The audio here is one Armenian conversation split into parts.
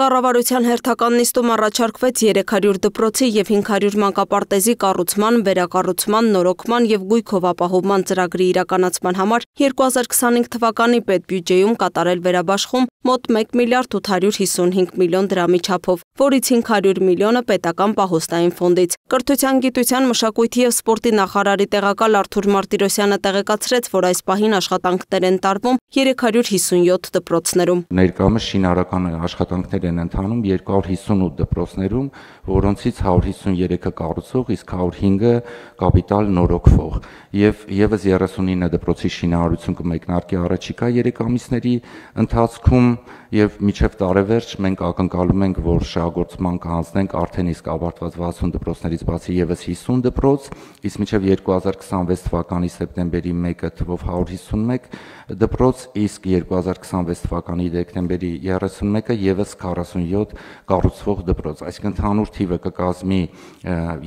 Կառավարության հերթական նիստում առաջարկվեց 300 դպրոցի և 500 մանկապարտեզի կառուցման, վերակառուցման, նորոգման և գույքով ապահովման ծրագրի իրականացման համար 2025 թվականի պետբյուջեում կատարել վերաբաշխում մոտ 1 միլիարդ 855 միլիոն դրամի չափով, որից 500 միլիոնը պետական պահոստային ֆոնդից։ Կրթության, գիտության, մշակույթի և սպորտի նախարարի տեղակալ Արթուր Մարտիրոսյանը տեղեկացրեց, որ այս պահին աշխատանքներ են տարվում 357 դպրոցներում։ Ներկայումս շինարարական աշխատանքներ են ընթանում 258 դպրոցներում, որոնցից 153-ը կառուցող, իսկ 105-ը կապիտալ նորոգվող, եւ եւս 39 դպրոցի շինարարություն կմեկնարկի առաջիկա 3 ամիսների ընթացքում եւ մինչեւ տարեվերջ մենք ակնկալում ենք, որ շահագործման կհանձնենք արդեն իսկ ավարտված 60 դպրոցներից բացի եւս 50 դպրոց, իսկ մինչեւ 2026 թվականի սեպտեմբերի 1-ը թվով 151 դպրոց, իսկ 2026 թվականի դեկտեմբերի 31-ը եւս 47 կառուցվող դպրոց, այսինքն ընդհանուր թիվը կկազմի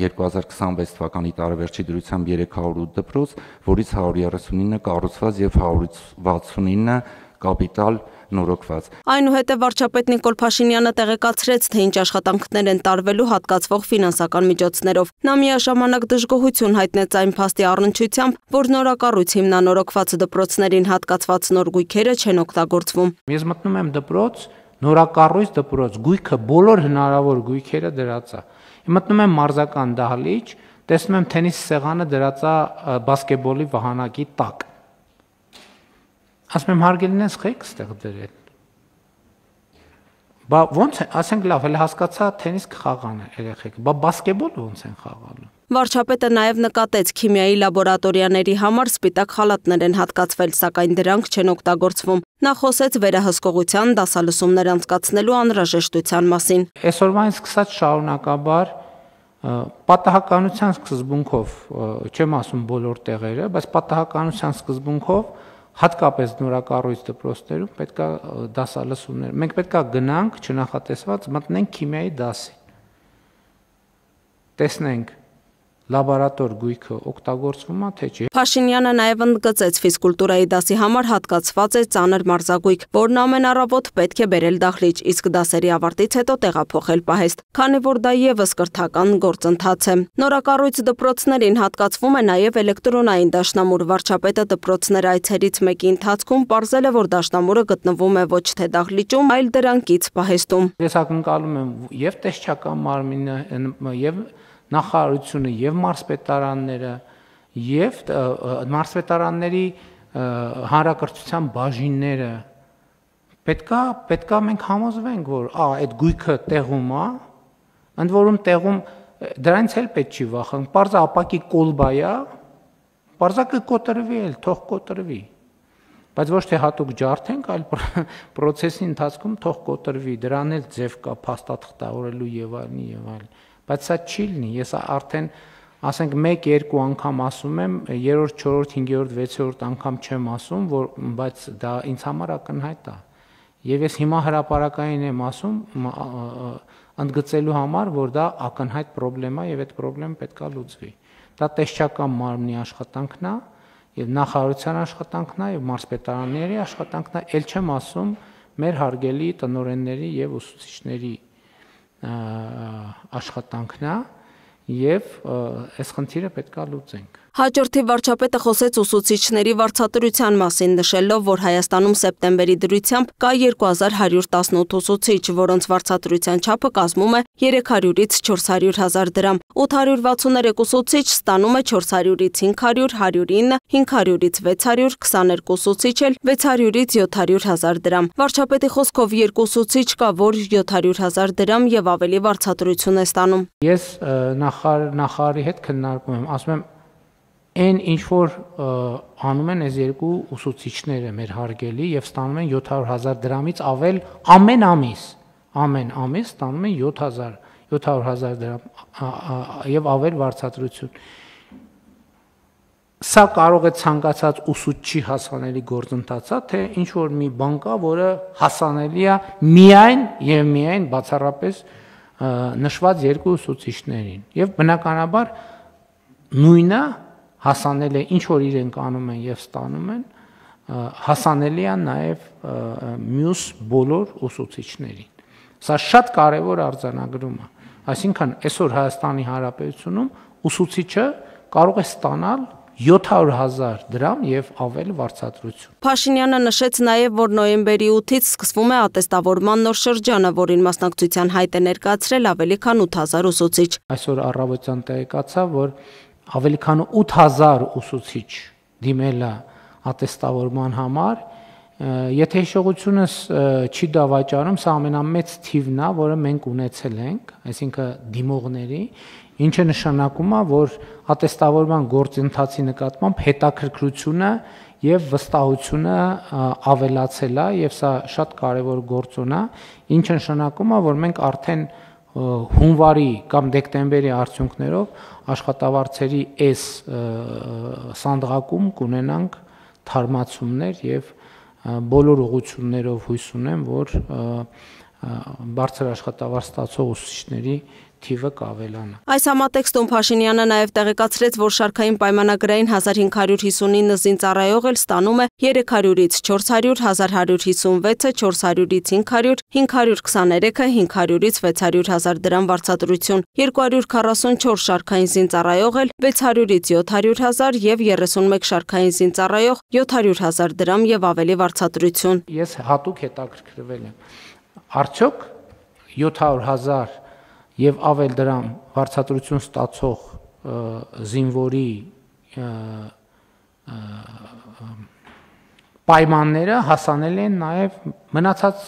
2026 թվականի տարեվերջի դրությամբ 308 դպրոց, որից 139 կառուցված եւ 169 կապիտալ նորոգված։ Այնուհետև վարչապետ Նիկոլ Փաշինյանը տեղեկացրեց, թե ինչ աշխատանքներ են տարվելու հատկացվող ֆինանսական միջոցներով։ Նա միաժամանակ դժգոհություն հայտնեց այն փաստի առնչությամբ, որ նորակառույց հիմնանորոգված դպրոցներին հատկացված նոր գույքերը չեն օգտագործվում։ Ես մտնում եմ դպրոց, նորակառույց դպրոց, գույքը բոլոր հնարավոր գույքերը դրած է։ Մտնում եմ մարզական դահլիճ, տեսնում եմ թենիս սեղանը դրած է բասկետբոլի վահանակի տակ։ Ասում եմ հարգելինս խեք ստեղ դրել։ Բա ոնց է, ասենք լավ, հələ հասկացա թենիս կխաղան երեխեք, բա բասկետբոլ ոնց են խաղալու։ Վարչապետը նաև նկատեց քիմիայի լաբորատորիաների համար սպիտակ խալաթներ են հատկացվել, սակայն դրանք չեն օգտագործվում։ Նա խոսեց վերահսկողության, դասալսումներ անցկացնելու անհրաժեշտության մասին։ Այսօրվանից սկսած շարունակաբար պատահականության սկզբունքով, չեմ ասում բոլոր տեղերը, բայց պատահականության սկզբունքով հատկապես նորակառույց դպրոցներում պետք է դասալսումներ։ Մենք պետք է գնանք չնախատեսված մտնենք քիմիայի դասին։ Տեսնենք լաբորատոր գույքը օգտագործվում է թե չէ։ Փաշինյանը նաև ընդգծեց ֆիզկուլտուրայի դասի համար հատկացված է ծանր մարզագույք, որն ամեն առավոտ պետք է բերել դահլիճ, իսկ դասերի ավարտից հետո տեղափոխել պահեստ, քանի որ դա եւս կրթական գործընթաց է։ Նորակառույց դպրոցներին հատկացվում է նաև էլեկտրոնային դաշնամուր։ Վարչապետը դպրոցներ այցերից մեկի ընթացքում պարզել է, որ դաշնամուրը գտնվում է ոչ թե դահլիճում, այլ դրանքից պահեստում։ Ես ակնկալում եմ եւ տեսչական մարմինը եւ նախարարությունը եւ մարզպետարանները եւ մարզպետարանների հանրակրթության բաժինները պետքա մենք համոզվենք, որ այդ գույքը տեղում է, ընդ որում տեղում դրանից էլ պետք չի վախենալ, պարզը ապակի կոլբա է, պարզա կկոտրվի էլ, թող կոտրվի, բայց ոչ թե հատուկ ջարդենք, այլ պրոցեսի ընթացքում թող կոտրվի, դրան էլ ձև կա փաստաթղթավորելու եւ այլն եւ այլն։ Բայց սա չի լինի, ես արդեն ասենք 1-2 անգամ ասում եմ, 3-րդ, 4-րդ, 5-րդ, 6-րդ անգամ չեմ ասում, բայց դա ինձ համար ակնհայտ է։ Եվ ես հիմա հրապարակային եմ ասում, ընդգծելու համար, որ դա ակնհայտ պրոբլեմ է եւ այդ պրոբլեմը պետք է լուծվի։ Դա տեսչական մարմնի աշխատանքն է, եւ նախարարության աշխատանքն է, եւ մարզպետարանների աշխատանքն է, ել չեմ ասում մեր հարգելի տնօրենների եւ ուսուցիչների աշխատանքն է եւ այս խնդիրը պետք է լուծենք։ Հաջորդի վարչապետը խոսեց ուսուցիչների վարձատրության մասին, նշելով, որ Հայաստանում սեպտեմբերի դրությամբ կա 2118 ուսուցիչ, որոնց վարձատրության չափը կազմում է 300-ից 400 հազար դրամ։ 863 ուսուցիչ ստանում է 400-ից 500, 109, 500-ից 600, 22 ուսուցիչ էլ 600-ից 700 հազար դրամ։ Վարչապետի խոսքով 2 ուսուցիչ կա, որ 700 հազար դրամ եւ ավելի վարձատրություն է ստանում։ Ես նախարարի հետ քննարկում եմ, ասում եմ Այն ինչ որ անում են այս երկու ուսուցիչները մեր հարգելի եւ ստանում են 700 հազար դրամից ավել ամեն ամիս ստանում են 700 հազար դրամ եւ ավել վարձատրություն։ Սա կարող է ցանկացած ուսուցչի հասանելի գործընթաց է, թե ինչ որ մի բան կա, որը հասանելի է միայն եւ միայն բացառապես նշված երկու ուսուցիչներին եւ բնականաբար նույնը հասանել է ինչ որ իրենք անում են եւ ստանում են, հասանելի է նաեւ մյուս բոլոր ուսուցիչներին։ Սա շատ կարևոր արձանագրում է։ Այսինքն այսօր Հայաստանի Հանրապետությունում ուսուցիչը կարող է ստանալ 700,000 դրամ եւ ավել վարձատրություն։ Փաշինյանը նշեց նաև, որ նոյեմբերի 8-ից սկսվում է ատեստավորման նոր շրջանը, որին մասնակցության հայտ է ներկայացրել ավելի քան 8000 ուսուցիչ։ Այսօր առավոտյան տեղեկացա, որ ավելի քան 8000 ուսուցիչ դիմել է ատեստավորման համար։ Եթե հիշողությունս չի դավաճանում, սա ամենամեծ թիվն է, որը մենք ունեցել ենք, այսինքն դիմողների, ինչը նշանակում է, որ ատեստավորման գործընթացի նկատմամբ հետաքրքրությունը եւ վստահությունը ավելացել է եւ սա շատ կարեւոր գործոն է, ինչը նշանակում է, որ մենք արդեն հունվարի կամ դեկտեմբերի արդյունքներով աշխատավարձերի այս սանդղակում կունենանք թարմացումներ եւ բոլոր ուղղություններով հույս ունեմ, որ բարձր աշխատավարձ ստացող ուսուցիչների թիվը կավելանա։ Այս համատեքստում Փաշինյանը նաև տեղեկացրեց, որ շարքային պայմանագրային 1559 զինծառայող էլ ստանում է 300-ից 400, 1156-ը 400-ից 500, 523-ը 500-ից 600,000 դրամ վարձատրություն, 244 շարքային զինծառայող էլ 600-ից 700,000 եւ 31 շարքային զինծառայող 700,000 դրամ եւ ավելի վարձատրություն։ Ես հատուկ հետաքրքրվել եմ։ Արդյոք 700,000 եւ ավել դրամ վարձատրություն ստացող զինվորի պայմանները հասանելի են նաեւ մնացած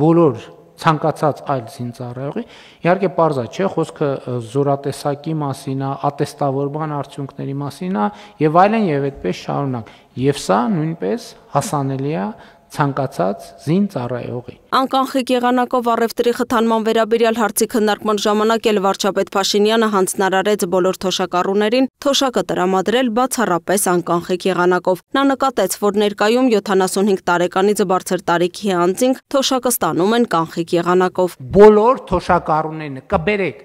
բոլոր ցանկացած այլ զինծառայողի։ Իհարկե պարզ է, չէ, խոսքը զորատեսակի մասին է, ատեստավորման արդյունքների մասին է եւ այլն եւ այդպես շարունակ։ Եվ սա նույնպես հասանելի է ցանկացած զինծառայողի։ Անկանխիկ եղանակով առևտրի խթանման վերաբերյալ հարցի քննարկման ժամանակ էլ վարչապետ Փաշինյանը հանձնարարեց բոլոր թոշակառուներին թոշակը տրամադրել բացառապես անկանխիկ եղանակով։ Նա նկատեց, որ ներկայում 75 տարեկանից բարձր տարիքի անձինք թոշակը ստանում են կանխիկ եղանակով։ Բոլոր թոշակառուներն կբերեք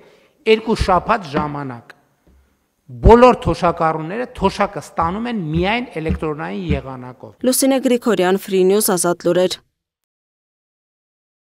2 շաբաթ ժամանակ։ Բոլոր թոշակառուները թոշակը ստանում են միայն էլեկտրոնային եղանակով։ Լուսինե Գրիգորյան, Free News, Ազատ լուրեր։